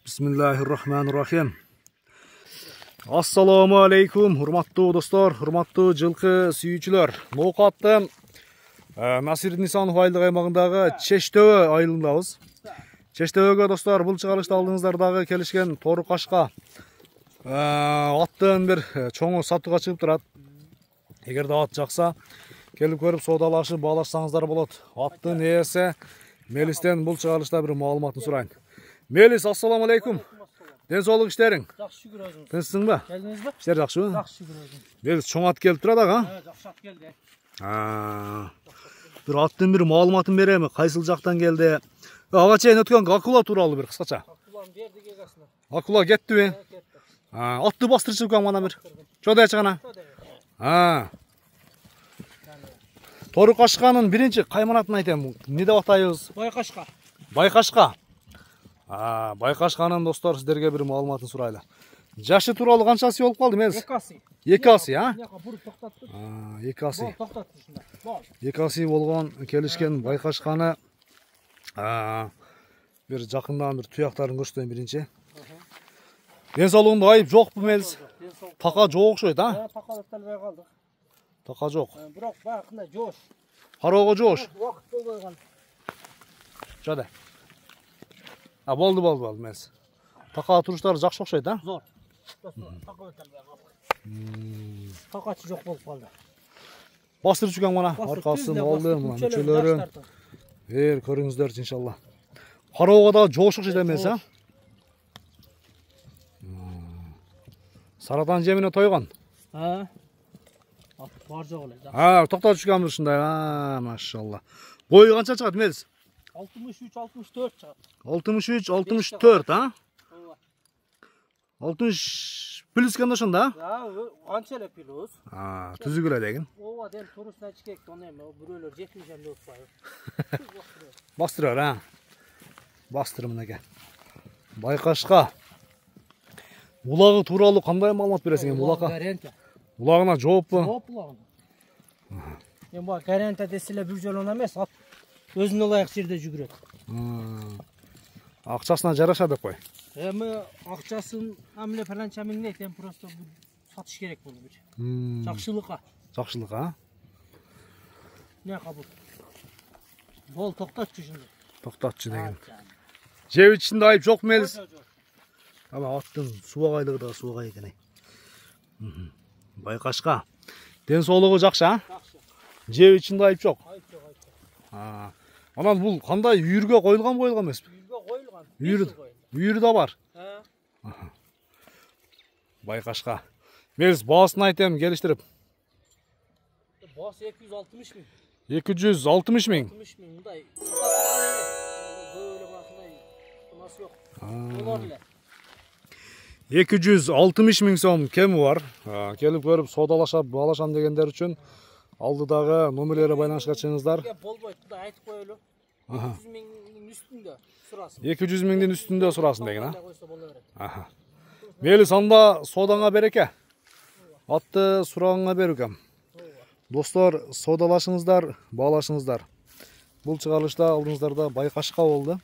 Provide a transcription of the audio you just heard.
Bismillahirrahmanirrahim. Assalamu alaikum, hurmatlı dostlar, hurmatlı жылқы сүйүүчүлөр. Ноокаттын Насир Нисанов айылдык аймагындагы Чештөбө айылындабыз. Чештөбөгө достор, бул чыгарышты алдыңыздардагы келишкен тору кашка аттын бир чоңу сатууга чыгып турат. Эгерде ат жакса, келип көрүп соодалашып баалашсаңыздар болот. Аттын ээси Мелистен бул чыгарышта бир маалыматын сурайын. Мелис, ассаламу алейкум. Ден соолук иштериң? Жакшы шүгүр өзүң. Тынчсыңбы? Келдиңизби? Иштер жакшыбы? Жакшы шүгүр өзүң. Мелис чоң ат келип турат ага? Жакшы ат келди. Бир аттын бир маалыматын береми? Кайсыл жактан келди? Ага чейин өткөн акула тууралуу бир кыскача. Акуланы берди кегасына. Акула кеттиби? Кетти. Атты бастырчып кам гана бир. Чодайчы гана. Тору кашканын биринчи кайманатын айтем. Эмне деп атайбыз? Байкашка. Байкашка. Байкашканын достор сиздерге бир маалыматын сурайлы. Жашы тууралуу канчасы болуп калды Мелис? 2 асы. 2 асы, Яка буруп токтотту. 2 асы. Токтотту ушунда. Бол. 2 асы болгон келишкен байкашканы бир жакындан бир туяктарын көрсөтөйүн биринчи. Ден соолугунда айып жокпу Мелис? Така жок окшойт, Така өтөлбөй калдык. Така жок. Бирок баягындай жоош. Кароого жоош. Убакыт болбой калды. Жада. Болду Мелис. Така туруштары жакшы окшойт, Зор. Така өтөлбөй калды. Такачы жок болуп калды. Бастырып жүргөн мына аркасын алды, мына мүчөлөрү. Көрүңүздөрчү иншалла. Кароого да жоош окшойт эмес, Саратан жемине тойгон. Бар жок эле. Токтотуп жүргөнбүз ушундай. Машалла. Бою канча чыгат Мелис? 63-64 чыгат. 63-64, 60 плюс кандай ошондо, Анча эле плюс. Түзүк эле деген. Ооба, дем турусуна чекек, тоне бирөөлөр 70 эле отпайбы. Бастырар, Бастыр мынеке. Байкашка. Улагы тууралуу кандай маалымат бересиң эми улакка? Гарантия. Улагына жооппу? Жооп улагына. Эми бул гарантия деселе бир жолу эмес, ат өзүнө ылайык жерде жүгүрөт. Акчасына жараша деп кой. Эми акчасын амиле паранча миңнейт, эми просто сатыш керек болду бир. Жакшылыкка. Жакшылыкка, Не кабыл. Бол токтотчу ушунду. Токтотчу деген. Жеп ичинде айып жок Мелис. Аттын субагайлыгы да субагай экен. Байкашка. Ден соолугу жакшы, Жакшы. Жеп ичинде айып жок. Айып жок. Анан бул кандай үйүргө коюлган эмеспи? Үйгө коюлган. Үйүрү да бар. Байкашка. Мелис баасын айтем келиштирип. Баасы 260 миң. 260 миң. 60 миң мындай. Böyle bakınday. Nasıl yok? Dolar bile. 260 миң сом кеми бар. Келип көрүп соодалашап баалашам дегендер үчүн алдыдагы номерлерге байланышка чыгыңыздар. Болбойт, да айтып коелу. 200 миңдин үстүндө сурасын. 200 миңдин үстүндө сурасын деген, Мелис анда соодаңа береке. Атты сурагыңа берүүкем. Достор, соодалашыңыздар, баалашыңыздар. Бул чыгарылышта алдыңыздарда байкашка болду.